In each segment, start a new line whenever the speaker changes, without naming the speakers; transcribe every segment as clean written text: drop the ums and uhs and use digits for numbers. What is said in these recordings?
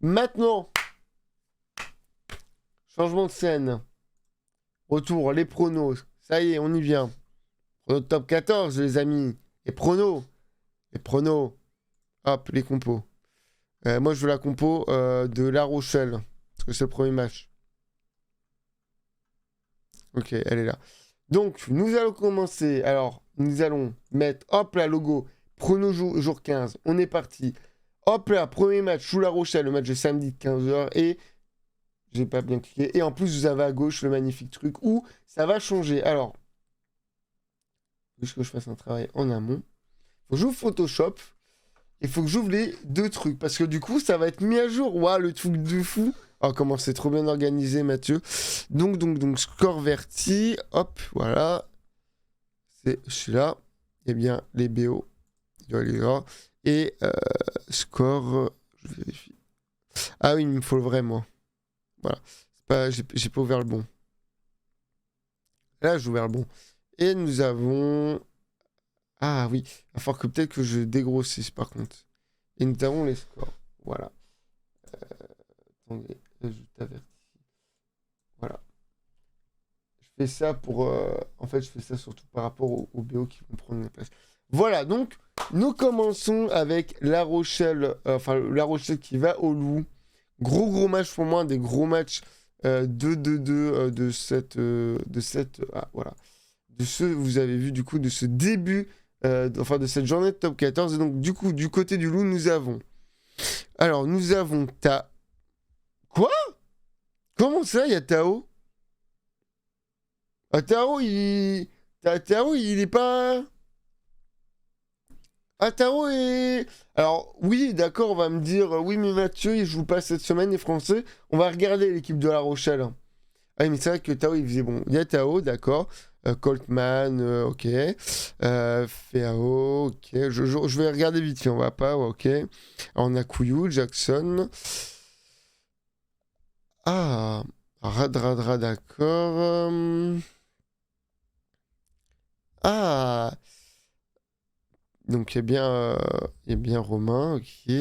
Maintenant, changement de scène. Retour, les pronos. Ça y est, on y vient. Pronos top 14, les amis. Les pronos. Les pronos. Hop, les compos. Moi, je veux la compo de La Rochelle. Parce que c'est le premier match. Ok, elle est là. Donc, nous allons commencer. Alors, nous allons mettre, hop là, logo. Prono jour 15. On est parti. Hop là, premier match sous La Rochelle. Le match de samedi de 15h. Et j'ai pas bien cliqué. Et en plus, vous avez à gauche le magnifique truc où ça va changer. Alors, il faut que je fasse un travail en amont. Faut que j'ouvre Photoshop. Il faut que j'ouvre les deux trucs. Parce que du coup, ça va être mis à jour. Waouh, le truc de fou. Oh, comment c'est trop bien organisé, Mathieu. Donc, score verti. Hop, voilà. C'est celui-là. Eh bien, les BO. Il doit aller là. Et score. Je vérifie. Ah oui, il me faut le vrai, moi. Voilà. J'ai pas ouvert le bon. Là, j'ai ouvert le bon. Et nous avons. Ah oui. Il va falloir que peut-être que je dégrossisse, par contre. Et nous avons les scores. Voilà. Attendez. Ajoute averti. Voilà. Je fais ça pour... En fait, je fais ça surtout par rapport aux BO qui vont prendre la place. Voilà, donc, nous commençons avec La Rochelle. La Rochelle qui va au Loup. Gros match pour moi, des gros matchs 2-2-2 de cette... voilà. De ce, vous avez vu, du coup, de ce début... de cette journée de top 14. Et donc, du coup, du côté du Loup, nous avons... Alors, nous avons Quoi? Comment ça, il y a Tao? Ah, Tao, Tao, il est pas... Ah, Tao est... Alors, oui, d'accord, on va me dire... Oui, mais Mathieu, il joue pas cette semaine, les Français. On va regarder l'équipe de La Rochelle. Ah oui, mais c'est vrai que Tao, il faisait bon. Il y a Tao, d'accord. Coltman, ok. Feao, ok. Je vais regarder vite fait, on va pas, ok. Alors, on a Kouyou, Jackson. Ah, Radradra, d'accord. Ah, donc il y a bien Romain, ok.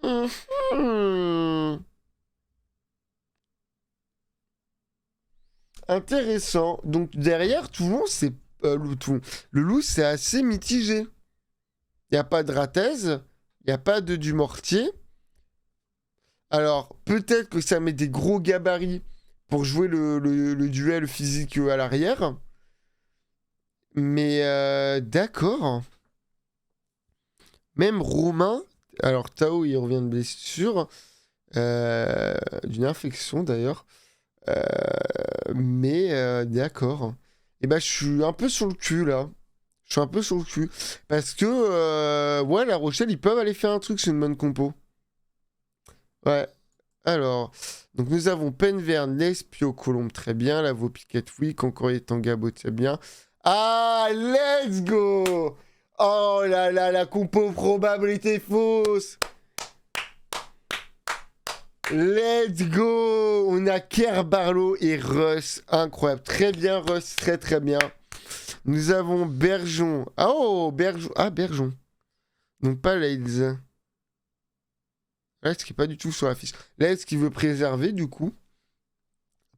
Mhm. Intéressant. Donc derrière, tout le monde, c'est le loup, c'est assez mitigé. Il n'y a pas de Ratez, il n'y a pas de Dumortier. Alors, peut-être que ça met des gros gabarits pour jouer le duel physique à l'arrière. Mais d'accord. Même Romain, alors Tao, il revient de blessure, d'une infection d'ailleurs. Mais d'accord. Et bah, je suis un peu sur le cul là. Je suis un peu sur le cul. Parce que, ouais, La Rochelle, ils peuvent aller faire un truc, c'est une bonne compo. Ouais. Alors, donc nous avons Penverne, Lespio, Colombe, très bien. La Piquette, oui. Concordier, Tangabo, très bien. Ah, let's go! Oh là là, la compo probabilité fausse! Let's go! On a Kerr, Barlow et Russ. Incroyable. Très bien, Russ. Très très bien. Nous avons Bergeon. Ah, oh, Bergeon. Ah, Bergeon. Donc pas Leeds. Leeds qui n'est pas du tout sur la fiche. Leeds qui veut préserver du coup.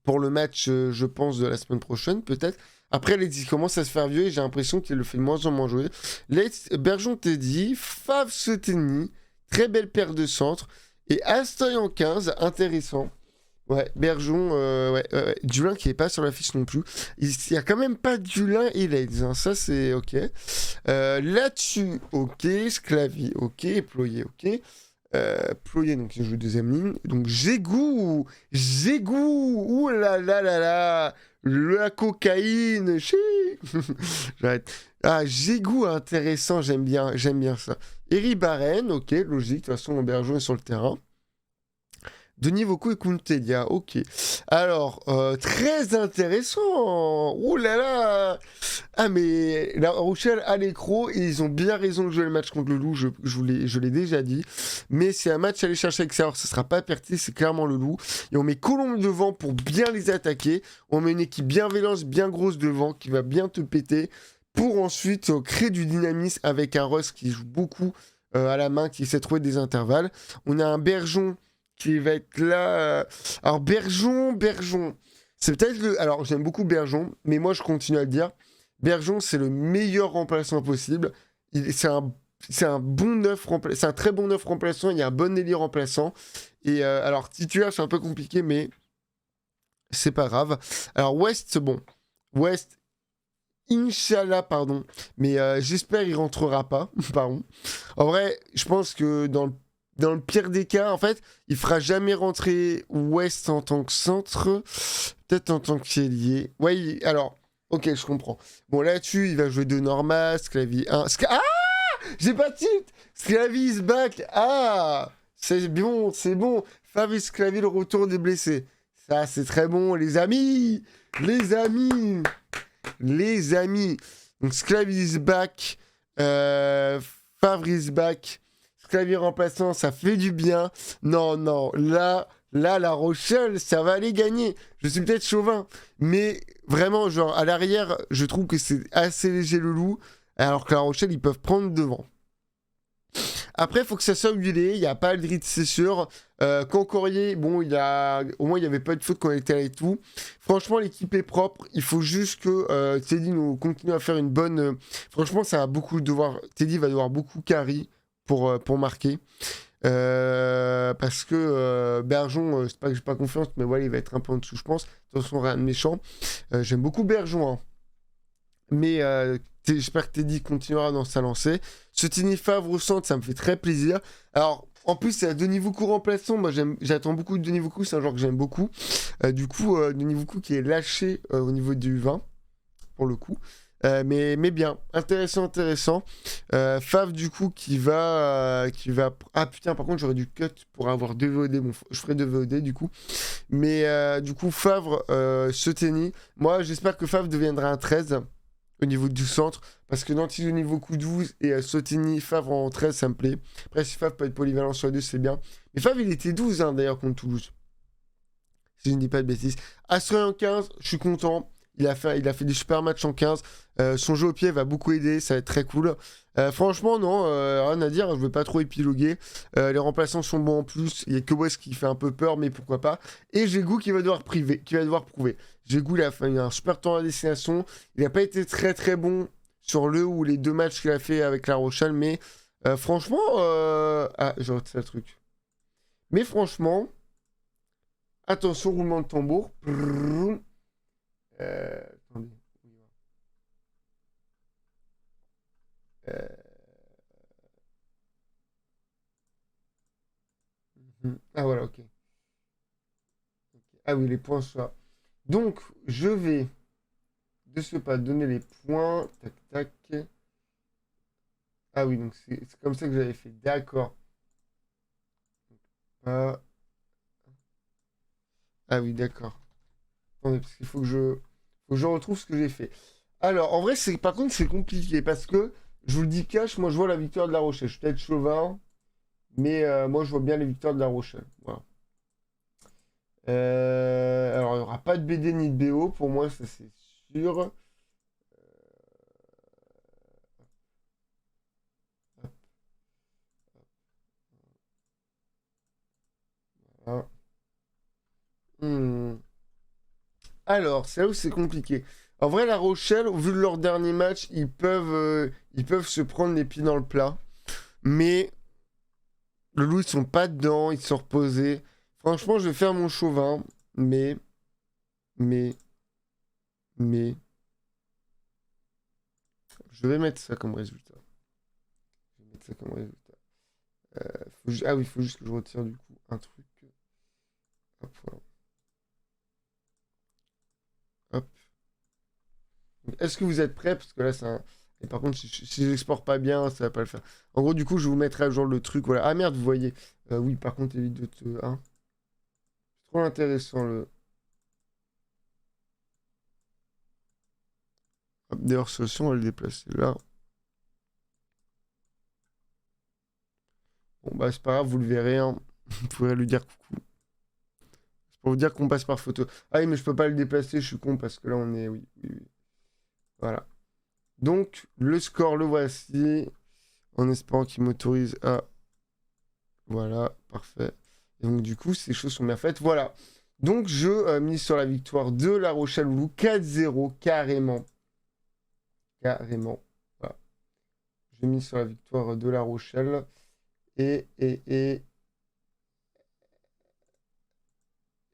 Pour le match, je pense, de la semaine prochaine, peut-être. Après, Leeds il commence à se faire vieux et j'ai l'impression qu'il le fait de moins en moins jouer. Leeds, Bergeon Teddy, Fav Seteni. Très belle paire de centres. Et Astoy en 15, intéressant. Ouais, Bergeon, ouais. Dulin qui est pas sur la fiche non plus. Il y a quand même pas Dulin et Leeds, hein. Ça c'est ok. Là-dessus, ok. Sclavi, ok. Ployer, ok. Ployer, donc il joue deuxième ligne. Donc Gégou, ouh là là là là, la cocaïne, j'arrête. Ah, Gégou, intéressant, j'aime bien ça. Eri Barren, ok, logique, de toute façon, Bergeron est sur le terrain. Denis Vauco et Kuntelia, ok. Alors, très intéressant. Ouh là là. Ah mais La Rochelle a l'écro et ils ont bien raison de jouer le match contre le Loup, je l'ai déjà dit. Mais c'est un match à aller chercher avec ça, alors ce sera pas Perté, c'est clairement le Loup. Et on met Colombe devant pour bien les attaquer. On met une équipe bien violente, bien grosse devant, qui va bien te péter. Pour ensuite créer du dynamisme avec un Russ qui joue beaucoup à la main qui essaie de trouver des intervalles. On a un Bergeon qui va être là. Alors, Bergeon. C'est peut-être le. Alors, j'aime beaucoup Bergeon, mais moi, je continue à le dire. Bergeon, c'est le meilleur remplaçant possible. C'est un bon neuf remplaçant. C'est un très bon neuf remplaçant. Il y a un bon ailier remplaçant. Et alors, titulaire, c'est un peu compliqué, mais c'est pas grave. Alors, West, bon. West, Inch'Allah, pardon. Mais j'espère il rentrera pas. Pardon. En vrai, je pense que dans le pire des cas, en fait, il fera jamais rentrer West en tant que centre. Peut-être en tant qu'ailier. Ouais, alors, ok, je comprends. Bon, là-dessus, il va jouer de Norma, Sclavi 1. Ah! J'ai pas de tilt! Sclavi is back! Ah! C'est bon, c'est bon. Fav Sclavi, le retour des blessés. Ça, c'est très bon, les amis! Les amis! Les amis! Donc, Sclavi is back. Favre is back. Sclavi remplaçant, ça fait du bien. Non, là, La Rochelle, ça va aller gagner. Je suis peut-être chauvin, mais vraiment, genre, à l'arrière, je trouve que c'est assez léger le loup, alors que La Rochelle, ils peuvent prendre devant. Après, il faut que ça soit huilé. Il n'y a pas Aldrit, c'est sûr. Cancorier, bon, au moins, il n'y avait pas de faute quand il était là et tout. Franchement, l'équipe est propre. Il faut juste que Teddy nous continue à faire une bonne. Franchement, ça va beaucoup devoir. Teddy va devoir beaucoup carry pour marquer. Parce que Bergeon, c'est pas que j'ai pas confiance, mais voilà, il va être un peu en dessous, je pense. De toute façon, rien de méchant. J'aime beaucoup Bergeon, hein. Mais j'espère que Teddy continuera dans sa lancée. Ce Tini Favre au centre, ça me fait très plaisir. Alors, en plus, c'est à Denis Voukou remplaçant. Moi, j'attends beaucoup de Denis Voukou. C'est un joueur que j'aime beaucoup. Du coup, Denis Voukou qui est lâché au niveau du 20, pour le coup. Mais bien, intéressant. Fav, du coup, qui va. Ah putain, par contre, j'aurais dû cut pour avoir 2 VOD. Bon, je ferai 2 VOD, du coup. Mais du coup, Favre, Seteni. Moi, j'espère que Fav deviendra un 13 au niveau du centre, parce que Nanti au niveau coup 12 et Sotini, Favre en 13, ça me plaît. Après, si Favre peut être polyvalent sur les deux, c'est bien. Mais Favre, il était 12 hein, d'ailleurs contre Toulouse. Si je ne dis pas de bêtises. Assuré en 15, je suis content. Il a fait des super matchs en 15. Son jeu au pied va beaucoup aider, ça va être très cool. Franchement, non, rien à dire, je ne veux pas trop épiloguer. Les remplaçants sont bons en plus. Il y a que West qui fait un peu peur, mais pourquoi pas. Et Jégou qui va devoir prouver. Jégou, il a fait un super temps à destination. Il n'a pas été très très bon sur le ou les 2 matchs qu'il a fait avec La Rochelle, mais franchement. Ah, j'ai retiré le truc. Mais franchement, attention, roulement de tambour. Attendez. Ah voilà, ok. Ah oui, les points sont là. Donc, je vais de ce pas donner les points. Tac, tac. Ah oui, donc c'est comme ça que j'avais fait. D'accord. Ah, ah oui, d'accord. Attendez, parce qu'il faut que je retrouve ce que j'ai fait. Alors, en vrai, par contre, c'est compliqué parce que, je vous le dis cash, moi, je vois la victoire de La Rochelle. Je suis peut-être chauvin, mais moi, je vois bien les victoires de La Rochelle. Voilà. Alors, il n'y aura pas de BD ni de BO, pour moi, ça c'est sûr. Voilà. Hmm. Alors, c'est là où c'est compliqué. En vrai, La Rochelle, au vu de leur dernier match, ils peuvent se prendre les pieds dans le plat. Mais le loup, ils sont pas dedans, ils sont reposés. Franchement, je vais faire mon chauvin, mais, mais, mais, je vais mettre ça comme résultat. Je vais mettre ça comme résultat. Ah oui, il faut juste que je retire du coup un truc. Hop, voilà. Hop. Est-ce que vous êtes prêts? Parce que là, c'est un. Et par contre, si j'exporte pas bien, ça va pas le faire. En gros, du coup, je vous mettrai à jour le truc. Voilà. Ah merde, vous voyez. Oui, par contre, évite de te. Hein. C'est trop intéressant le. Hop, d'ailleurs, ce son, on va le déplacer là. Bon, bah, c'est pas grave, vous le verrez. Hein. Vous pourrez lui dire coucou. C'est pour vous dire qu'on passe par photo. Ah oui, mais je peux pas le déplacer, je suis con parce que là, on est. Oui. Voilà. Donc, le score, le voici. En espérant qu'il m'autorise à... Voilà, parfait. Et donc, du coup, ces choses sont bien faites. Voilà. Donc, je mise sur la victoire de La Rochelle Loulou 4-0, carrément. Carrément. Voilà. Je mise sur la victoire de La Rochelle. Et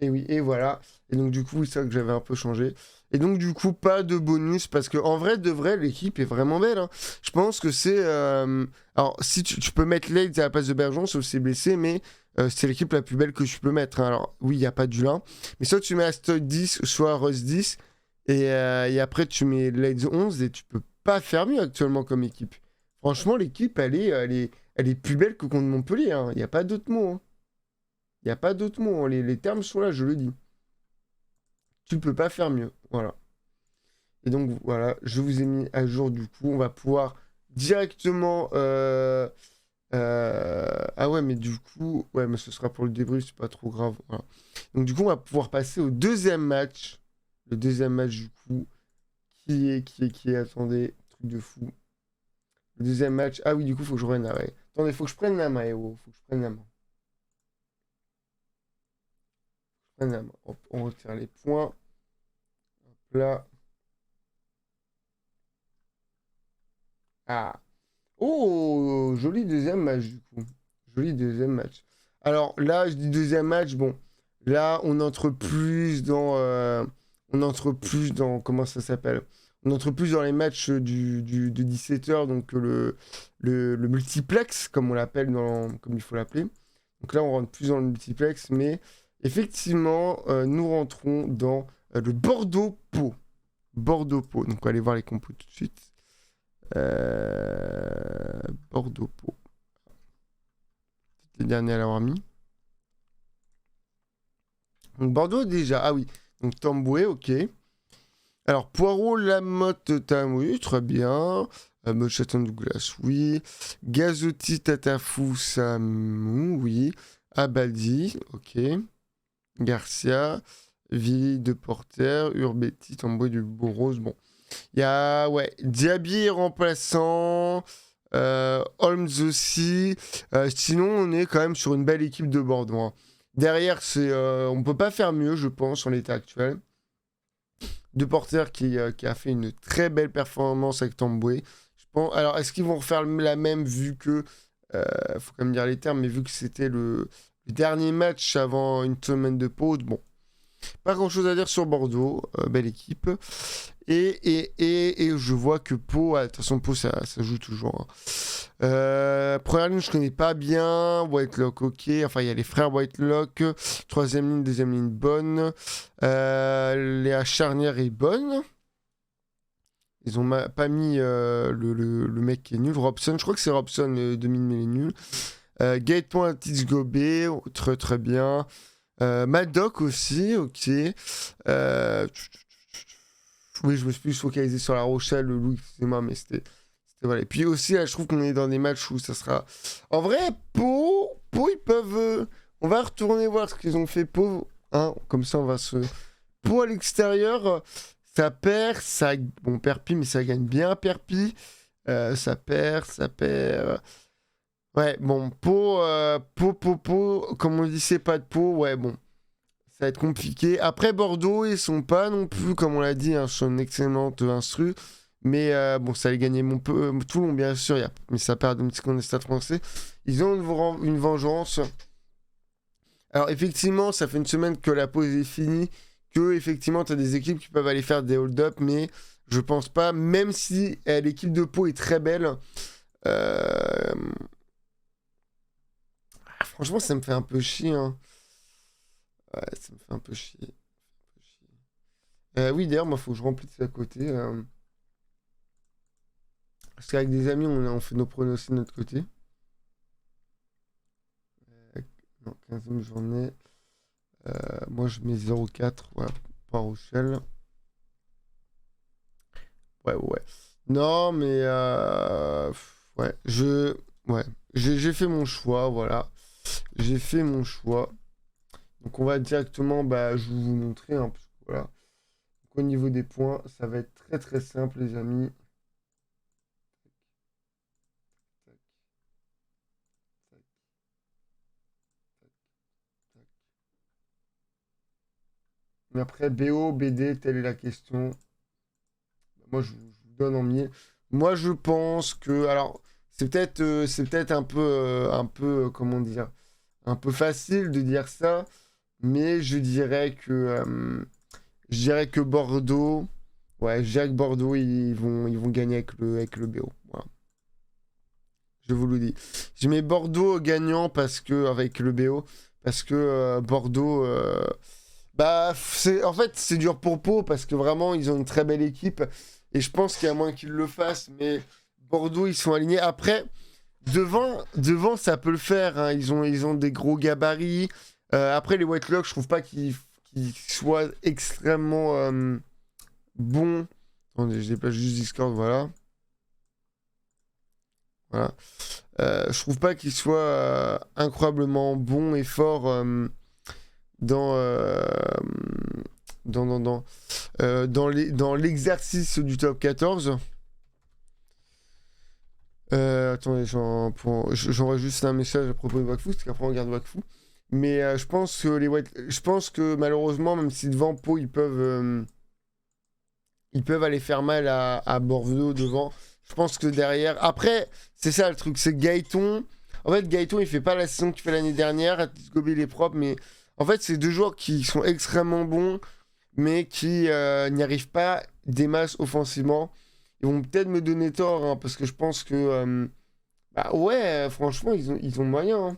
oui, et voilà. Et donc, du coup, c'est ça que j'avais un peu changé. Et donc, du coup, pas de bonus parce que, en vrai, de vrai, l'équipe est vraiment belle, hein. Je pense que c'est. Alors, si tu peux mettre Leeds à la place de Bergeron, sauf si c'est blessé, mais c'est l'équipe la plus belle que je peux mettre, hein. Alors, oui, il n'y a pas du lin. Mais soit tu mets Aston 10, soit Russ 10. Et après, tu mets Leeds 11 et tu peux pas faire mieux actuellement comme équipe. Franchement, l'équipe, elle est plus belle que contre Montpellier, hein. Il n'y a pas d'autre mot, hein. Il n'y a pas d'autre mot, hein. Les termes sont là, je le dis. Tu peux pas faire mieux. Voilà. Et donc voilà, je vous ai mis à jour du coup. On va pouvoir directement. Ah ouais, mais du coup, ouais, mais ce sera pour le débrief, c'est pas trop grave. Voilà. Donc du coup, on va pouvoir passer au deuxième match. Le deuxième match du coup, attendez, truc de fou. Le deuxième match. Ah oui, du coup, faut que je prenne la main. Attendez, faut que je prenne la main, faut que je prenne la main. Prenne la main. Hop, on retire les points. Hop là. Ah. Oh, joli deuxième match du coup. Joli deuxième match. Alors là, je dis deuxième match, bon. Là, on entre plus dans... on entre plus dans... Comment ça s'appelle? On entre plus dans les matchs de 17h, donc le multiplex, comme on l'appelle, comme il faut l'appeler. Donc là, on rentre plus dans le multiplex, mais effectivement, nous rentrons dans le Bordeaux-Pau. Bordeaux-Pau. Donc on va aller voir les compos tout de suite. Bordeaux-Pau. Les derniers à l'avoir mis. Donc Bordeaux déjà. Ah oui. Donc Tamboué, ok. Alors Poirot, Lamotte, Tam, oui, très bien. Mochaton Douglas, oui. Gazotti, Tatafou, Samou, oui. Abadi, ok. Garcia, Villy de Porter, Urbetti, Tamboué du Bourrose. Bon. Il y a, ouais, Diaby remplaçant. Holmes aussi. Sinon, on est quand même sur une belle équipe de Bordeaux, hein. Derrière, on peut pas faire mieux, je pense, en l'état actuel. De Porter qui a fait une très belle performance avec Tamboué. Je pense, alors, est-ce qu'ils vont refaire la même vu que... faut quand même dire les termes, mais vu que c'était le dernier match avant une semaine de pause, bon. Pas grand chose à dire sur Bordeaux, belle équipe. Et je vois que Pau, de toute façon, Pau ça joue toujours, hein. Première ligne, je connais pas bien. Whitelock, ok. Enfin, il y a les frères Whitelock. Troisième ligne, deuxième ligne, bonne. La charnière est bonne. Ils ont pas mis le mec qui est nul. Robson, je crois que c'est Robson, le demi-mêlée nul. Gaëtan Gobet, très très bien. Madoc aussi, ok. Oui, je me suis plus focalisé sur La Rochelle, le Loup, excusez-moi, mais c'était voilà. Et puis aussi, là, je trouve qu'on est dans des matchs où ça sera. En vrai, Pau, ils peuvent. On va retourner voir ce qu'ils ont fait, Pau. Hein, comme ça, on va se. Pau à l'extérieur, ça perd, ça. Bon, Perpi, mais ça gagne bien, Perpi. Ça perd. Ouais, bon, Pau, comme on dit, c'est pas de Pau, ouais, bon. Ça va être compliqué. Après, Bordeaux, ils sont pas non plus, comme on l'a dit, hein, sur une excellente instru. Mais bon, ça allait gagner Toulon, bien sûr. Mais ça perd un petit peu des stades français. Ils ont une vengeance. Alors, effectivement, ça fait une semaine que la pause est finie. Que, effectivement, tu as des équipes qui peuvent aller faire des hold-up. Mais je pense pas, même si l'équipe de Pau est très belle. Franchement, ça me fait un peu chier, hein. Ouais, ça me fait un peu chier. Oui, d'ailleurs, moi, il faut que je remplisse à côté. Parce qu'avec des amis, on fait nos pronostics de notre côté. Non, 15e journée. Moi, je mets 0,4. Voilà, pour Rochelle. Ouais. Non, mais... ouais, Ouais, j'ai fait mon choix, voilà. J'ai fait mon choix. Donc, on va directement... Bah, je vais vous montrer, hein, parce que, voilà. Donc, au niveau des points, ça va être très, très simple, les amis. Mais après, BO, BD, telle est la question. Moi, je vous donne en mille. Moi, je pense que... Alors, c'est peut-être comment dire, un peu facile de dire ça, mais je dirais que Bordeaux... Ouais, je dirais que Bordeaux, ils vont gagner avec le BO. Voilà, je vous le dis. Je mets Bordeaux gagnant avec le BO, parce que Bordeaux... Bah, en fait, c'est dur pour Pau parce que vraiment, ils ont une très belle équipe. Et je pense qu'il y a moins qu'ils le fassent. Mais Bordeaux, ils sont alignés. Après, devant ça peut le faire, hein. Ils ont des gros gabarits. Après, les White Lock, je trouve pas qu'ils soient extrêmement bons. Attendez, je pas juste Discord, voilà. Voilà. Je trouve pas qu'ils soient incroyablement bons et forts dans, euh, dans l'exercice du top 14. Attendez, j'envoie juste un message à propos de Wakfu, parce qu'après on regarde Wakfu. Mais je pense que malheureusement, même si devant Pau, ils peuvent aller faire mal à Bordeaux devant. Je pense que derrière. Après, c'est ça le truc, c'est Gaëton. En fait, Gaëton, il fait pas la saison qu'il fait l'année dernière. Gobi, il est propre, mais en fait, c'est deux joueurs qui sont extrêmement bons, mais qui n'y arrivent pas des masses offensivement. Ils vont peut-être me donner tort, hein, parce que je pense que. Bah ouais, franchement, ils ont moyen, hein.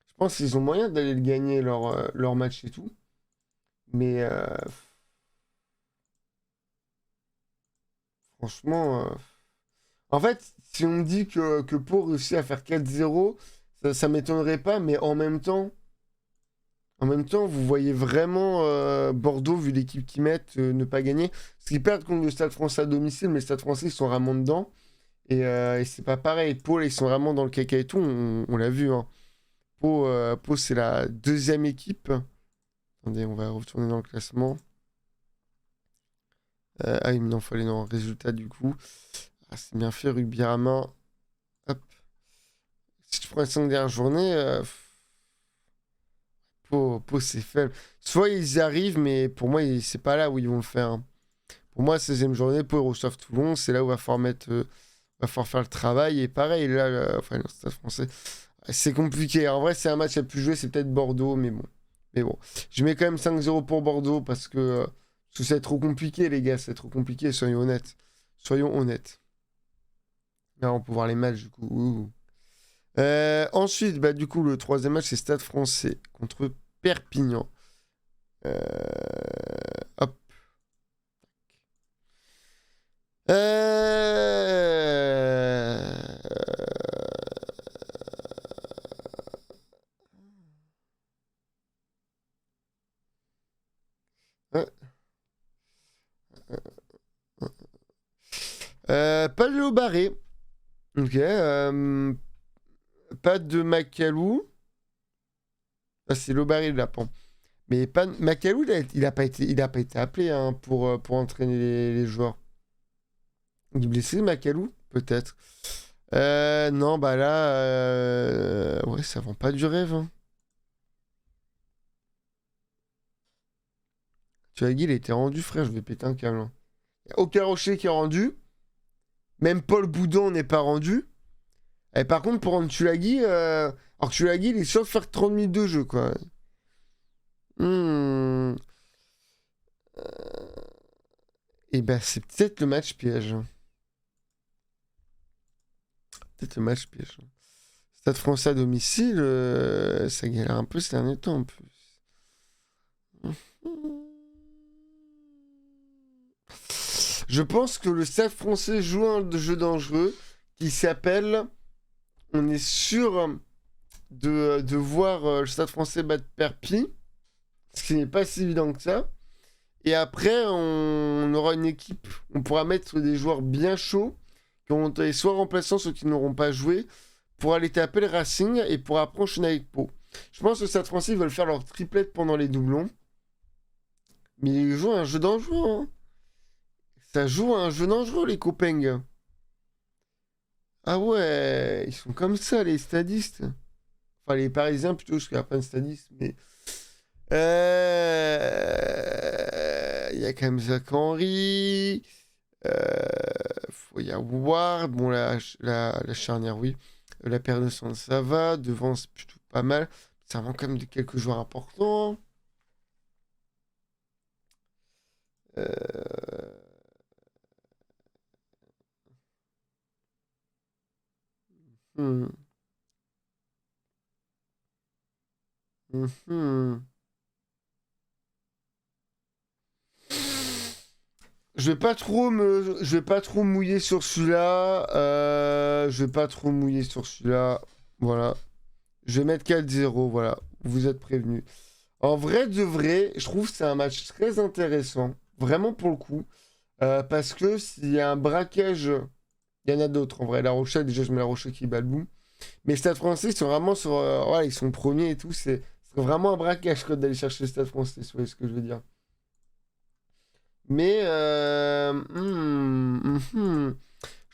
Je pense qu'ils ont moyen d'aller le gagner leur match et tout. Mais franchement. En fait, si on me dit que Pau réussit à faire 4-0, ça m'étonnerait pas, mais en même temps, vous voyez vraiment Bordeaux, vu l'équipe qu'ils mettent, ne pas gagner. Parce qu'ils perdent contre le Stade Français à domicile, mais le Stade Français, ils sont vraiment dedans. Et c'est pas pareil. Pau, là, ils sont vraiment dans le caca et tout, on l'a vu, hein. Pau, c'est la deuxième équipe. Attendez, on va retourner dans le classement. Ah, il m'en fallait dans le résultat du coup. Ah, c'est bien fait, Rugby Rama. Hop. Si tu prends les 5 dernières journées, Pau, c'est faible. Soit ils y arrivent, mais pour moi, c'est pas là où ils vont le faire, hein. Pour moi, 16e journée, Pau, ils reçoivent Toulon. C'est là où va falloir faire le travail. Et pareil, là, enfin, le Stade français, c'est compliqué. En vrai, c'est un match à plus jouer, c'est peut-être Bordeaux, mais bon. Mais bon. Je mets quand même 5-0 pour Bordeaux parce que c'est trop compliqué, les gars. C'est trop compliqué, soyons honnêtes. Soyons honnêtes. Là, on peut voir les matchs, du coup. Ouh. Ensuite, bah, du coup, le troisième match, c'est Stade français contre Perpignan. Euh, Hop. Euh, pas de Lobaré. Ok. Pas de Macalou. Ah, c'est Lobaré le lapin. Mais pas Macalou, il a pas été appelé, hein, pour entraîner les joueurs. Il est blessé, Macalou? Peut-être. Non, bah là, ouais, ça vend pas du rêve, hein. Tu vois, Guy, il a été rendu, frère, je vais péter un câble, hein. Y a aucun rocher qui est rendu. Même Paul Boudon n'est pas rendu. Et par contre, pour rendre Tulagi, alors Tulagi, il est sûr de faire 30 minutes de jeu, quoi. Hmm. Et ben, c'est peut-être le match piège. Peut-être le match piège. Stade français à domicile, ça galère un peu ces derniers temps, en plus. Je pense que le Stade français joue un jeu dangereux qui s'appelle. On est sûr de voir le Stade français battre Perpi, ce qui n'est pas si évident que ça. Et après, on aura une équipe, on pourra mettre des joueurs bien chauds, qui vont être soit remplaçants, ceux qui n'auront pas joué, pour aller taper le Racing et pour après enchaîner avec Pau. Je pense que le Stade français, ils veulent faire leur triplette pendant les doublons. Mais ils jouent un jeu dangereux, hein. Ça joue un jeu dangereux, les copains. Ah ouais, ils sont comme ça, les stadistes. Enfin, les Parisiens plutôt, parce qu'il n'y a pas de stadistes. Mais Il y a quand même Zach Henry. Il y a Ward. Bon, la charnière, oui. La paire de centre, ça va. Devant, c'est plutôt pas mal. Ça manque quand même de quelques joueurs importants. Euh, hmm, hmm. Je vais pas trop mouiller sur celui-là. Je vais pas trop mouiller sur celui-là. Voilà. Je vais mettre 4-0. Voilà. Vous êtes prévenus. En vrai de vrai, je trouve que c'est un match très intéressant. Vraiment pour le coup. Parce que s'il y a un braquage, il y en a d'autres. En vrai, La Rochelle, déjà, je mets La Rochelle qui bat le bout. Mais Stade Français, ils sont vraiment sur. Ouais, ils sont premiers et tout. C'est vraiment un braquage quoi, d'aller chercher le Stade Français. Vous voyez ce que je veux dire. Mais je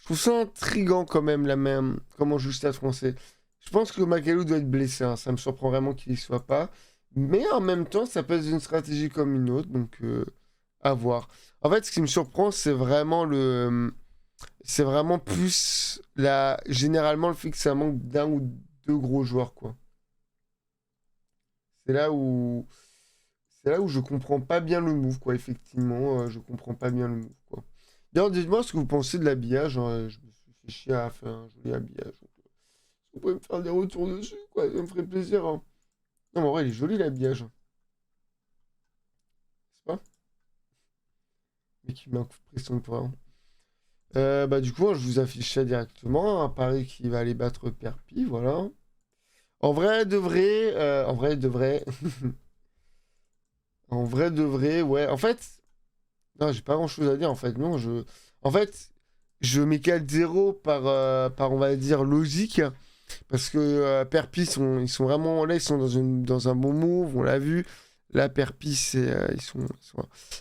trouve ça intriguant quand même, la même, comment joue le Stade Français. Je pense que Magalou doit être blessé, hein. Ça me surprend vraiment qu'il y soit pas. Mais en même temps, ça peut être une stratégie comme une autre, donc à voir. En fait, ce qui me surprend, c'est vraiment c'est vraiment plus généralement le fait que ça manque d'un ou deux gros joueurs, quoi. C'est là où, c'est là où je comprends pas bien le move, quoi. Effectivement, je comprends pas bien le move, quoi. D'ailleurs, dites-moi ce que vous pensez de l'habillage, hein. Je me suis fait chier à faire un joli habillage. Vous pouvez me faire des retours dessus, quoi. Ça me ferait plaisir, hein. Non, mais en vrai, il est joli l'habillage, hein. C'est pas? Mais qui met un coup de pression pour rien. Bah, du coup, je vous affiche ça directement. Un pari qui va aller battre Perpi, voilà. En vrai, de vrai, en vrai, de vrai, en vrai, de vrai, ouais. En fait, non, j'ai pas grand-chose à dire, en fait. Non, en fait, je mets 4-0 par, on va dire, logique. Parce que Perpi, ils sont vraiment là, ils sont dans un bon move, on l'a vu. Là, Perpi,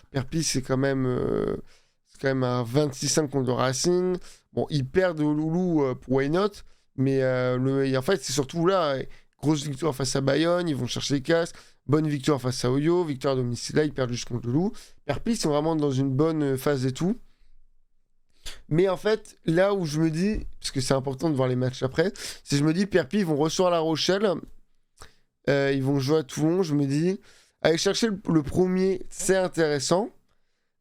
Perpi, c'est quand même un 26-5 contre le Racing. Bon, ils perdent au Loulou pour Why Not, mais et en fait, c'est surtout là, grosse victoire face à Bayonne, ils vont chercher les casques. Bonne victoire face à Oyo, victoire à domicile, là, ils perdent juste contre le Loup. Perpi, ils sont vraiment dans une bonne phase et tout. Mais en fait, là où je me dis, parce que c'est important de voir les matchs après, si je me dis, Perpi, ils vont recevoir La Rochelle, ils vont jouer à Toulon, je me dis, aller chercher le premier, c'est intéressant,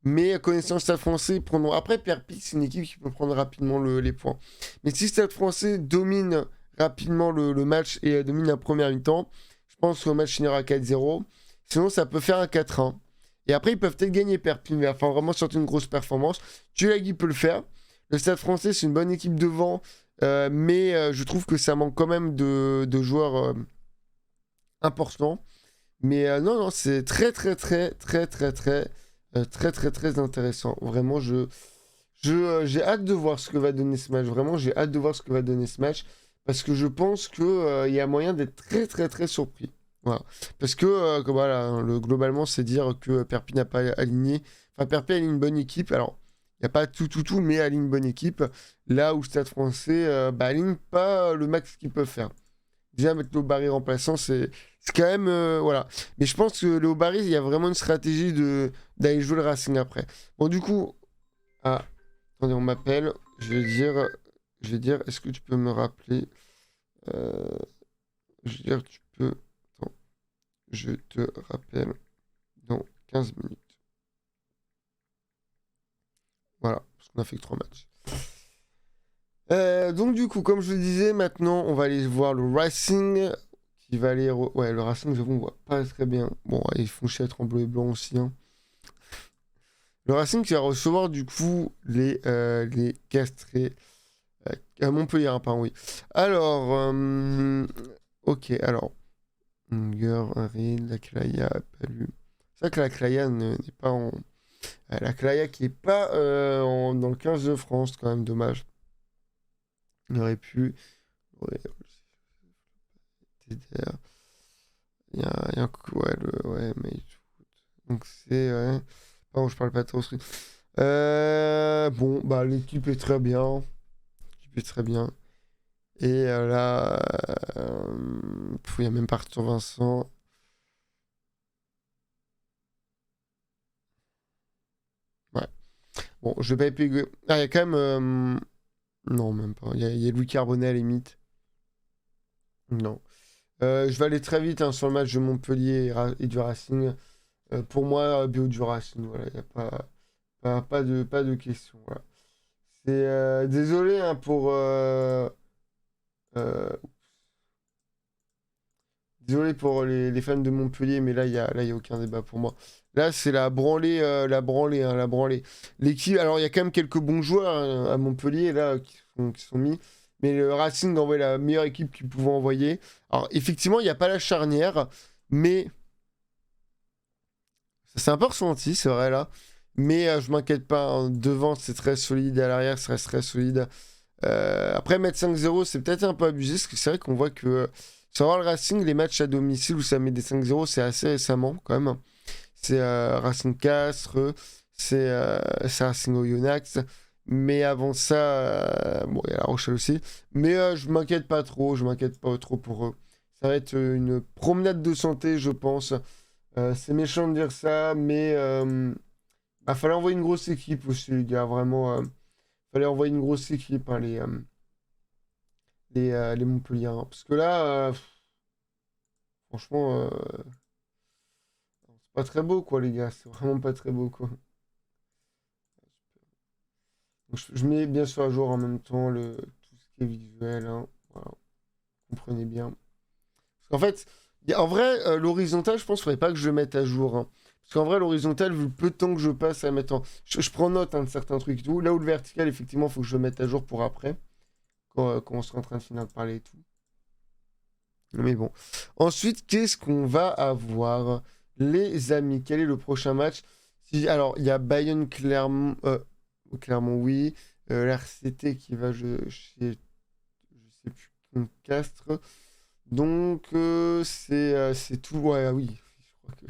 mais connaissant le Stade français, ils prendront. Après, Perpi, c'est une équipe qui peut prendre rapidement les points. Mais si le Stade français domine rapidement le match et domine la première mi-temps, je pense que le match finira 4-0. Sinon, ça peut faire un 4-1. Et après, ils peuvent peut-être gagner Perpi, mais enfin vraiment sortir une grosse performance. Tulagi peut le faire. Le Stade français, c'est une bonne équipe devant, mais je trouve que ça manque quand même de joueurs importants. Mais non, non, c'est très, très, très, très, très, très, très, très, très intéressant. Vraiment, j'ai hâte de voir ce que va donner ce match. Vraiment, j'ai hâte de voir ce que va donner ce match. Parce que je pense qu'il y a moyen d'être très, très, très surpris. Voilà. Parce que voilà, hein, globalement, c'est dire que Perpi n'a pas aligné. Enfin, Perpi aligne une bonne équipe. Alors, il n'y a pas tout, mais aligne une bonne équipe. Là où Stade français aligne pas le max qu'ils peuvent faire. Déjà, mettre Léo Barry remplaçant, c'est quand même. Voilà. Mais je pense que Léo Barry, il y a vraiment une stratégie d'aller jouer le Racing après. Bon, du coup. Ah, attendez, on m'appelle. Je vais dire, est-ce que tu peux me rappeler euh, Je vais dire, tu peux. Attends, je te rappelle dans 15 minutes. Voilà, parce qu'on a fait que 3 matchs. Donc, du coup, comme je le disais, maintenant, on va aller voir le Racing. Qui va aller. Ouais, le Racing, j'avoue, on voit pas très bien. Bon, ils font chier à être en bleu et blanc aussi, hein. Le Racing qui va recevoir, du coup, les castrés. À Montpellier, hein, pardon, oui. Alors, ok, alors. Unger, Arin, la Claya, Palu. C'est vrai que la Claya n'est pas en. La Claya qui est pas dans le 15 de France, quand même, dommage. Il aurait pu. Ouais, TDR. Il y a un coup, ouais, ouais, mais. Donc c'est. Ouais. Pardon, je parle pas trop. Bon, bah, l'équipe est très bien. L'équipe est très bien. Et là, il n'y a même pas Arthur Vincent. Bon, je vais pas épiler. Ah, il y a quand même. Non, même pas. Il y a Louis Carbonnet à la limite. Non. Je vais aller très vite hein, sur le match de Montpellier et du Racing. Pour moi, BO du Racing, voilà, il n'y a pas de question. Voilà. Désolé hein, euh, désolé pour les fans de Montpellier, mais là, y a aucun débat pour moi. Là, c'est la branlée. L'équipe, alors, il y a quand même quelques bons joueurs hein, à Montpellier, là, qui sont mis. Mais le Racing a envoyé la meilleure équipe qu'ils pouvaient envoyer. Alors, effectivement, il n'y a pas la charnière, mais ça s'est un peu ressenti, c'est vrai, là. Mais je m'inquiète pas. Hein. Devant, c'est très solide. Et à l'arrière, ça reste très solide. Après, mettre 5-0, c'est peut-être un peu abusé. Parce que c'est vrai qu'on voit que sur le Racing, les matchs à domicile où ça met des 5-0, c'est assez récemment, quand même. C'est Racing Castres, c'est Racing Oyonnax. Mais avant ça, bon, il y a La Rochelle aussi. Mais je m'inquiète pas trop. Je m'inquiète pas trop pour eux. Ça va être une promenade de santé, je pense. C'est méchant de dire ça, mais fallait envoyer une grosse équipe aussi, les gars. Vraiment, fallait envoyer une grosse équipe, hein, les Montpelliérains. Parce que là, franchement, c'est pas très beau, quoi, les gars. C'est vraiment pas très beau, quoi. Donc, je mets bien sûr à jour en même temps tout ce qui est visuel. Hein. Voilà, vous comprenez bien. Parce qu'en fait, en vrai, l'horizontale, je pense qu'il faudrait pas que je le mette à jour. Hein. Parce qu'en vrai, l'horizontale, vu le peu de temps que je passe à mettre en. Je prends note hein, de certains trucs et tout. Là où le vertical, effectivement, il faut que je le mette à jour pour après. Quand on sera en train de finir de parler et tout. Mais bon. Ensuite, qu'est-ce qu'on va avoir? Les amis, quel est le prochain match? Alors, il y a Bayonne-Clermont. Clermont, oui. L'RCT qui va chez. Je sais plus, contre Castres. Donc, c'est tout. Ouais, ah oui. Je crois que.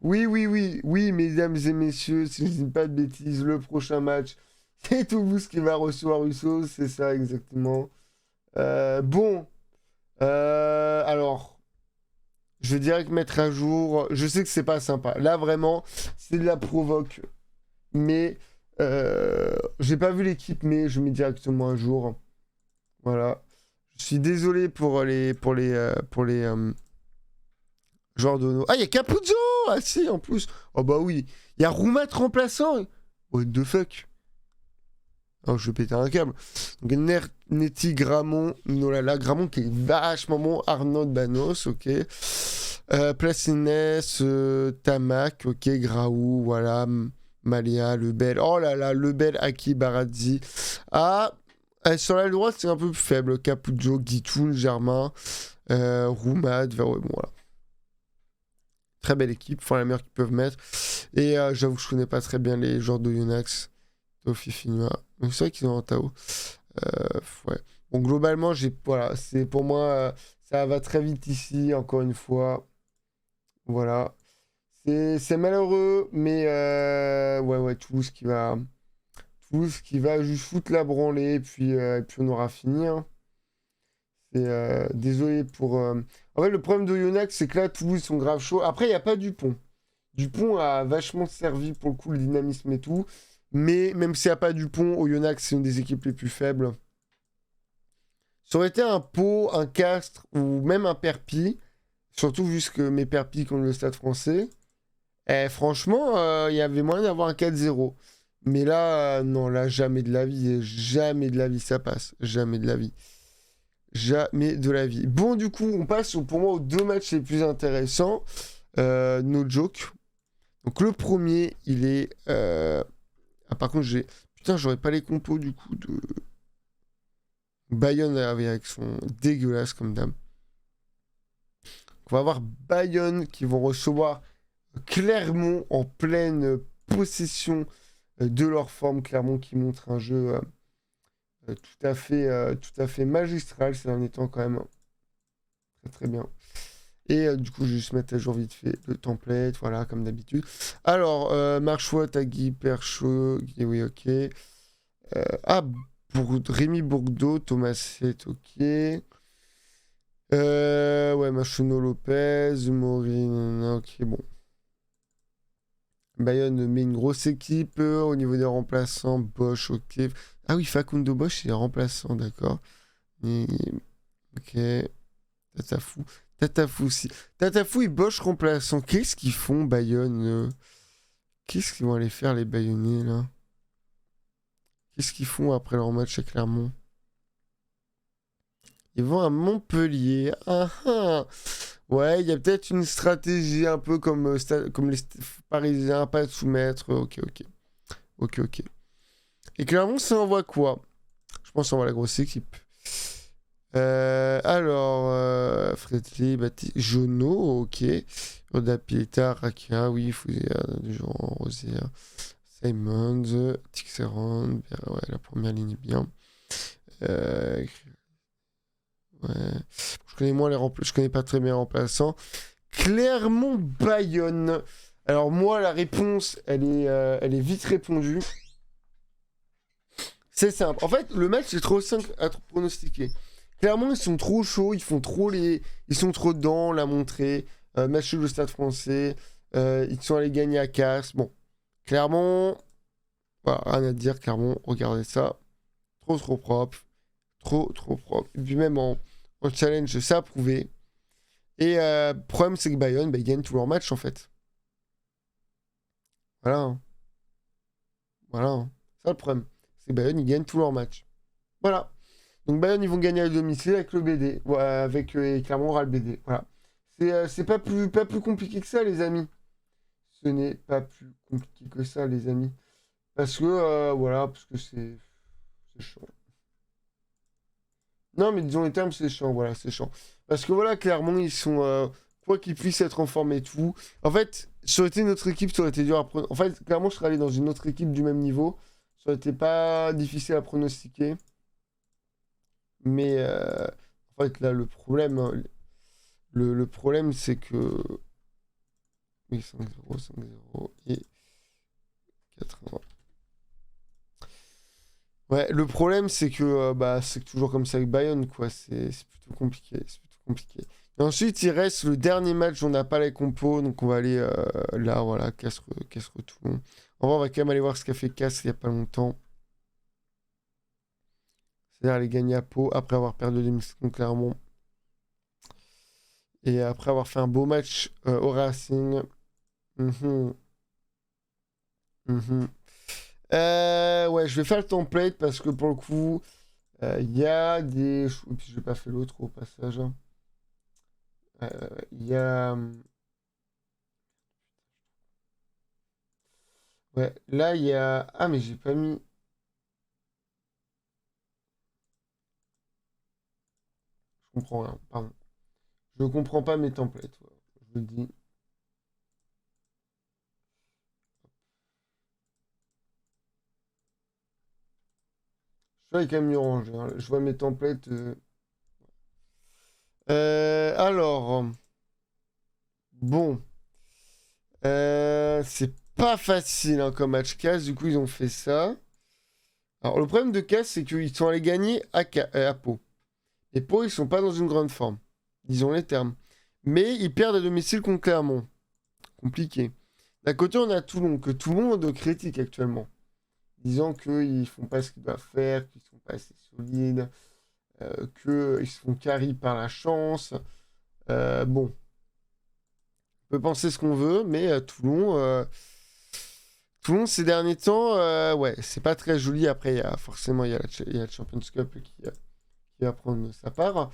Oui, oui, oui, oui, mesdames et messieurs, si je ne dis pas de bêtises, le prochain match, c'est Toulouse qui va recevoir Rousseau, c'est ça exactement. Bon, alors, je vais direct mettre à jour. Je sais que c'est pas sympa. Là, vraiment, c'est de la provoque. Mais, j'ai pas vu l'équipe, mais je mets directement à jour. Voilà. Je suis désolé pour les Giordano. Ah, il y a Capuzzo! Ah, si, en plus. Oh, bah oui. Il y a Roumat remplaçant. What the fuck? Oh, je vais péter un câble. Donc, Neti Gramont. Nolala. Gramont qui est vachement bon. Arnaud Banos, ok. Placines, Tamac, ok. Graou, voilà. Malia, Lebel. Oh là là, Lebel, Aki, Barazzi. Ah, sur la droite, c'est un peu plus faible. Capuzzo, Guitoun, Germain, Roumad, ouais, bon, voilà. Très belle équipe, enfin la meilleure qu'ils peuvent mettre. Et j'avoue que je connais pas très bien les joueurs de Yonax, Tao Fifinua. Donc c'est vrai qu'ils ont un Tao. Ouais. Bon, globalement, voilà, c'est pour moi, ça va très vite ici, encore une fois. Voilà. C'est malheureux, mais ouais, Toulouse qui va juste foutre la branlée, et puis on aura fini. Hein. Désolé pour. En fait, le problème de Yonax, c'est que là, Toulouse ils sont grave chauds. Après, il n'y a pas Dupont. Dupont a vachement servi pour le coup, le dynamisme et tout. Mais même s'il n'y a pas Dupont, Oyonnax, c'est une des équipes les plus faibles. Ça aurait été un Pau, un Castres ou même un Perpy. Surtout vu ce que mes Perpy contre le Stade français. Franchement, il y avait moyen d'avoir un 4-0. Mais là, non, là, jamais de la vie. Jamais de la vie, ça passe. Jamais de la vie. Jamais de la vie. Bon, du coup, on passe pour moi aux deux matchs les plus intéressants. No joke. Donc, le premier, il est. Ah, par contre, putain, j'aurais pas les compos du coup de. Bayonne avec son dégueulasse comme dame. On va avoir Bayonne qui vont recevoir Clermont en pleine possession de leur forme. Clermont qui montre un jeu tout à fait magistral ces derniers temps quand même. Très très bien. Et du coup, je vais juste mettre à jour vite fait le template, voilà, comme d'habitude. Alors, Marchois, Tagui, Perchaud, oui, ok. Rémi Bourgdeau, Thomas 7, ok. Ouais, Machuno Lopez, Maureen, ok, bon. Bayonne met une grosse équipe au niveau des remplaçants. Bosch, ok. Ah oui, Facundo Bosch, il est remplaçant, d'accord. Et- Ok. Tatafou. Tatafou aussi. Tatafou et Bosch remplaçant. Qu'est-ce qu'ils font, Bayonne Qu'est-ce qu'ils vont aller faire, les Bayonnais, là Qu'est-ce qu'ils font après leur match à Clermont? Ils vont à Montpellier. Ah ah. Ouais, il y a peut-être une stratégie un peu comme, comme les Parisiens, pas de soumettre. Ok, ok. Ok, ok. Et Clermont, ça envoie quoi? Je pense qu'on envoie la grosse équipe. Fredley, Baptiste, Jono, ok. Oda Pieta, Raka, oui, Fouzia, Jean, Rosier, Simons, Tixeron, ouais, la première ligne est bien. Euh, ouais. Je connais moins je connais pas très bien les remplaçants. Clermont-Bayonne. Alors moi, la réponse, elle est vite répondue. C'est simple. En fait, le match est trop simple à pronostiquer. Clairement, ils sont trop chauds, ils sont trop dedans, on l'a montré. Match nul au Stade Français, ils sont allés gagner à Casse. Bon, clairement, voilà, rien à dire. Clairement, regardez ça, trop propre, trop propre. Et puis même en challenge, ça a prouvé. Et le problème, c'est que Bayonne, bah, ils gagnent tous leurs matchs en fait. Voilà, hein. Voilà, hein. Ça le problème, c'est que Bayonne, ils gagnent tous leurs matchs. Voilà. Donc Bayonne, ils vont gagner à domicile avec le BD. Ouais, avec, et clairement, on aura le BD. Voilà. C'est pas plus compliqué que ça, les amis. Ce n'est pas plus compliqué que ça, les amis. Parce que, voilà, parce que c'est chiant. Non, mais disons les termes, c'est chiant, voilà, c'est chiant. Parce que, voilà, clairement, ils sont, quoi qu'ils puissent être en forme et tout. En fait, ça aurait été notre équipe, ça aurait été dur à En fait, clairement, je serais allé dans une autre équipe du même niveau. Ça aurait été pas difficile à pronostiquer. Mais, en fait, là, le problème, hein, le problème, c'est que. Oui, 5-0, 5-0 et 80. Ouais, le problème, c'est que bah, c'est toujours comme ça avec Bayonne, quoi. C'est plutôt compliqué. C'est plutôt compliqué. Et ensuite, il reste le dernier match, on n'a pas les compos, donc on va aller là, voilà, Castres-Toulon. En vrai, on va quand même aller voir ce qu'a fait Castres il n'y a pas longtemps. C'est-à-dire aller gagner à Pau après avoir perdu les contre Clermont. Et après avoir fait un beau match au Racing. Mhm, mhm. Ouais, je vais faire le template parce que pour le coup, il y a des. Et puis je vais pas faire l'autre au passage, hein. Il y a. Ouais, là il y a. Ah, mais j'ai pas mis. Je comprends rien, pardon. Je comprends pas mes templates, ouais. Je vous le dis. Je vais quand même mieux ranger, hein. Je vois mes templates. Alors. Bon. C'est pas facile hein, comme match casse, du coup ils ont fait ça. Alors le problème de casse, c'est qu'ils sont allés gagner à Pau. Et Pau, ils sont pas dans une grande forme. Ils ont les termes. Mais ils perdent à domicile contre Clermont. Compliqué. D'un côté, on a Toulon, que tout le monde critique actuellement. Disant qu'ils font pas ce qu'ils doivent faire, qu'ils sont pas assez solides, qu'ils se font carry par la chance. Bon, on peut penser ce qu'on veut, mais Toulon, ces derniers temps, ouais, c'est pas très joli. Après, forcément, il y a la Champions Cup qui va prendre sa part.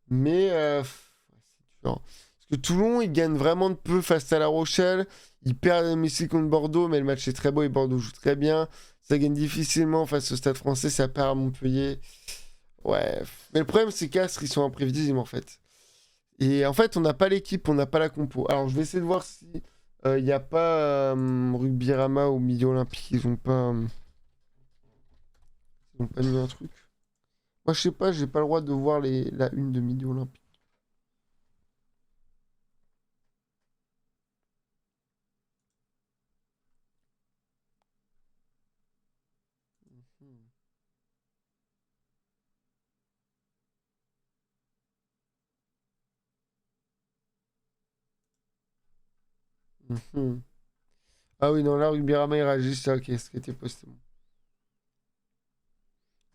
Mais c'est dur. Parce que Toulon, ils gagnent vraiment de peu face à La Rochelle. Ils perdent à domicile contre Bordeaux, mais le match est très beau et Bordeaux joue très bien. Ça gagne difficilement face au Stade français, ça perd à Montpellier. Ouais. Mais le problème, c'est qu'Astre, ils sont imprévisibles en fait. Et en fait, on n'a pas l'équipe, on n'a pas la compo. Alors, je vais essayer de voir si il n'y a pas Rugby-Rama ou Midi Olympique, ils ont pas mis un truc. Moi, je sais pas, j'ai pas le droit de voir la une de Midi Olympique. Mhm. Ah oui, non, là, Rugby-Rama, il réagit, c'est ok, ce qui était posté. Bon.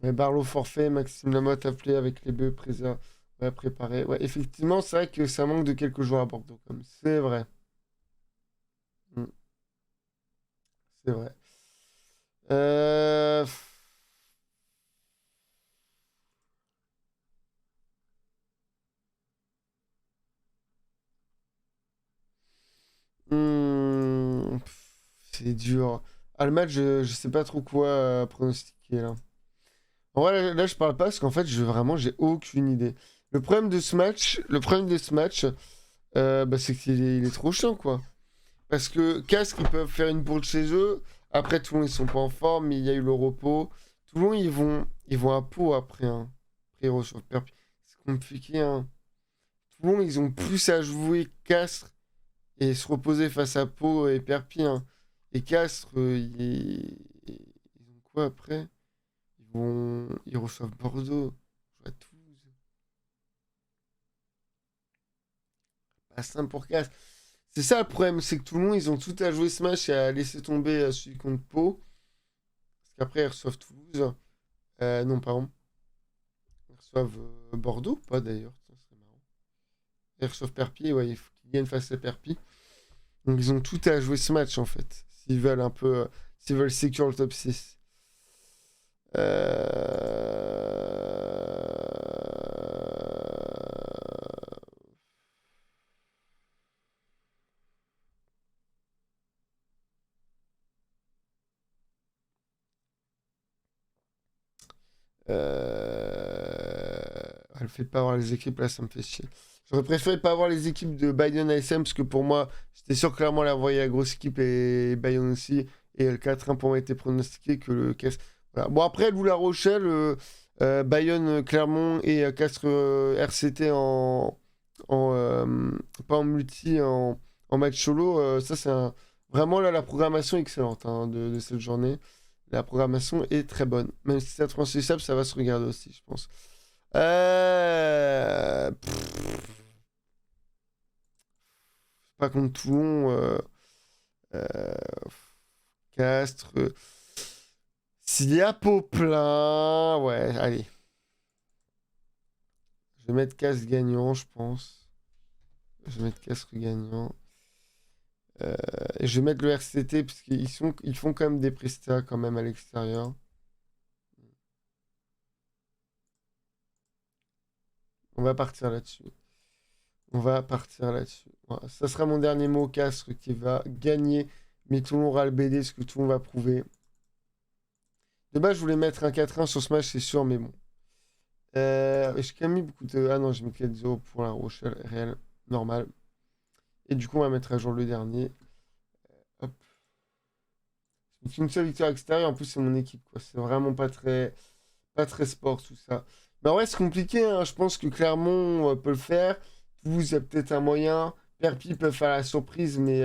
Ouais, Barlow forfait, Maxime Lamotte appelé avec les bœufs ouais, préparés. Ouais, effectivement, c'est vrai que ça manque de quelques joueurs à Bordeaux, comme c'est vrai. Mm, c'est vrai. Euh... C'est dur. Ah, le match, je sais pas trop quoi pronostiquer là. En vrai, là, je parle pas parce qu'en fait, j'ai aucune idée. Le problème de ce match, bah, c'est qu'il est trop chiant, quoi. Parce que Castres, ils peuvent faire une bourde chez eux. Après, Toulon, ils sont pas en forme, mais il y a eu le repos. Toulon, ils vont à Pau après, hein. Après, ils reçoivent Perpignan. C'est compliqué, hein. Toulon, ils ont plus à jouer que Castres et se reposer face à Pau et Perpignan. Et Castres, ils ont quoi après? Ils reçoivent Bordeaux. Ils jouent à Toulouse. Pas simple pour Castres. C'est ça le problème, c'est que Toulon, ils ont tout à jouer ce match et à laisser tomber celui contre Pau. Parce qu'après, ils reçoivent Toulouse. Non, pardon. Ils reçoivent Bordeaux, pas d'ailleurs. Ça serait marrant. Ils reçoivent Perpignan, ouais, il faut qu'ils gagnent face à Perpignan. Donc ils ont tout à jouer ce match en fait. S'ils veulent un peu. S'ils veulent secure le top 6. Le fait de pas avoir les équipes là, ça me fait chier. J'aurais préféré pas avoir les équipes de Bayern ASM parce que pour moi, j'étais sûr clairement la voyer la grosse équipe et Bayern aussi. Et le 4-1 pour moi était pronostiqué que le Castres. Voilà. Bon, après, Lou La Rochelle, Bayonne, Clermont et Castres RCT pas en multi, en match solo. Ça, vraiment là, la programmation est excellente hein, de cette journée. La programmation est très bonne. Même si c'est transférable, ça va se regarder aussi, je pense. Pas contre Toulon. Euh, Castres. S'il y a Poplin. Ouais, allez. Je vais mettre Castres gagnant, je pense. Je vais mettre Castres gagnant. Et je vais mettre le RCT parce ils font quand même des prestats quand même à l'extérieur. On va partir là-dessus. On va partir là-dessus. Voilà. Ça sera mon dernier mot. Castres qui va gagner. Mais Toulon aura le BD, ce que Toulon va prouver. De base, je voulais mettre un 4-1 sur ce match, c'est sûr, mais bon. J'ai quand même mis beaucoup de. Ah non, j'ai mis 4-0 pour la Rochelle, réel, normal. Et du coup, on va mettre à jour le dernier. Hop. C'est une seule victoire extérieure, en plus, c'est mon équipe, quoi. C'est vraiment pas très sport, tout ça. Mais en vrai, c'est compliqué, hein. Je pense que Clermont peut le faire. Toulouse, il y a peut-être un moyen. Perpi peut faire la surprise, mais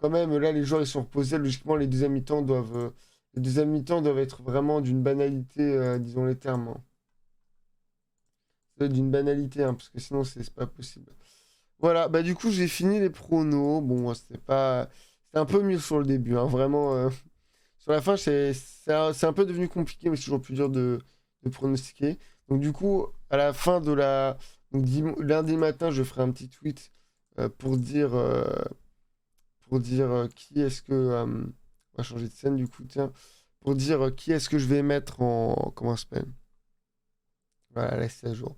quand même, là, les joueurs, ils sont reposés. Logiquement, les deuxièmes mi-temps doivent être vraiment d'une banalité, disons les termes, hein. Ça doit être d'une banalité, hein, parce que sinon, c'est pas possible. Voilà, bah du coup, j'ai fini les pronos. Bon, c'était un peu mieux sur le début, hein, vraiment. Sur la fin, c'est un peu devenu compliqué, mais c'est toujours plus dur de pronostiquer. Donc du coup, à la fin de la... Donc, lundi matin, je ferai un petit tweet pour dire qui est-ce que... on va changer de scène du coup, tiens. Pour dire qui est-ce que je vais mettre en... Comment ça s'appelle? Voilà, là, c'est à jour.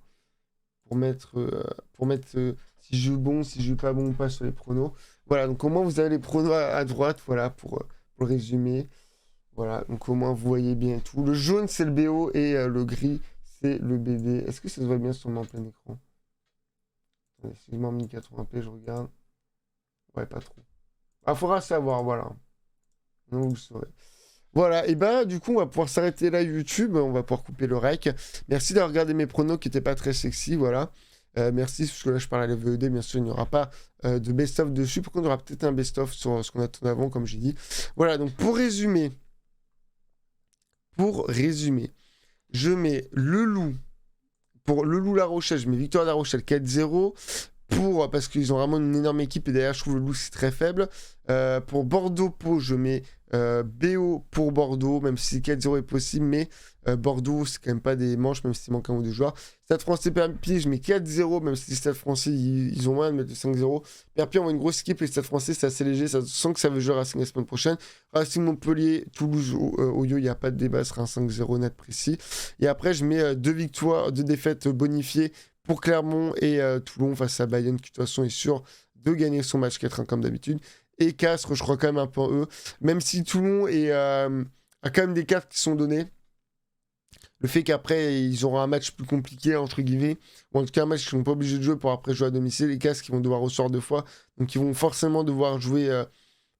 Pour mettre si je joue bon, si je joue pas bon ou pas sur les pronos. Voilà, donc au moins vous avez les pronos à droite, voilà, pour le résumer. Voilà, donc au moins vous voyez bien tout. Le jaune, c'est le BO et le gris, c'est le BD. Est-ce que ça se voit bien sur mon plein écran? Attendez, si je mets en 1080p, je regarde. Ouais, pas trop. Ah, faudra savoir, voilà. Non, vous le saurez. Voilà, et bah du coup on va pouvoir s'arrêter là YouTube, on va pouvoir couper le rec. Merci d'avoir regardé mes pronos qui n'étaient pas très sexy, voilà. Merci, parce que là je parle à la VOD, bien sûr il n'y aura pas de best-of dessus, par contre il y aura peut-être un best-of sur ce qu'on a tourné avant, comme j'ai dit. Voilà, donc pour résumer, je mets le loup, pour le loup La Rochelle, je mets victoire La Rochelle 4-0, parce qu'ils ont vraiment une énorme équipe et derrière je trouve le Loup c'est très faible. Pour Bordeaux-Pau, je mets BO pour Bordeaux, même si 4-0 est possible, mais Bordeaux c'est quand même pas des manches, même s'il manque un ou deux joueurs. Stade français Perpignan, je mets 4-0, même si les Stade français ils ont moins de mettre 5-0. Perpignan ont une grosse équipe, les Stade français c'est assez léger, ça sent que ça veut jouer Racing la semaine prochaine. Racing Montpellier, Toulouse, Oyo, il n'y a pas de débat, ce sera un 5-0 net précis. Et après je mets 2 victoires, 2 défaites bonifiées pour Clermont et Toulon face à Bayonne qui de toute façon est sûr de gagner son match 4-1 comme d'habitude. Et Castres, je crois quand même un peu en eux. Même si Toulon a quand même des cartes qui sont données. Le fait qu'après, ils auront un match plus compliqué, entre guillemets. Ou en tout cas, un match qu'ils ne sont pas obligés de jouer pour après jouer à domicile. Les Castres, qui vont devoir recevoir 2 fois. Donc, ils vont forcément devoir jouer...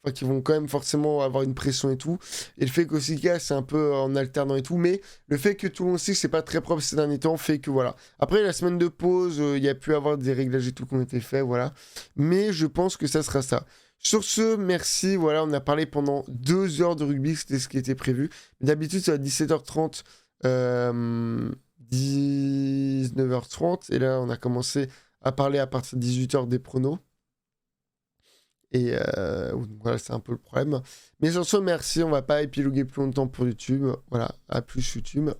Enfin, qui vont quand même forcément avoir une pression et tout. Et le fait qu'aussi c'est un peu en alternant et tout. Mais le fait que Toulon aussi, c'est pas très propre ces derniers temps, fait que voilà. Après, la semaine de pause, il y a pu avoir des réglages et tout qui ont été faits, voilà. Mais je pense que ça sera ça. Sur ce, merci. Voilà, on a parlé pendant 2 heures de rugby, c'était ce qui était prévu. D'habitude, c'est à 17h30, 19h30. Et là, on a commencé à parler à partir de 18h des pronos. Et voilà, c'est un peu le problème. Mais sur ce, merci. On va pas épiloguer plus longtemps pour YouTube. Voilà, à plus YouTube.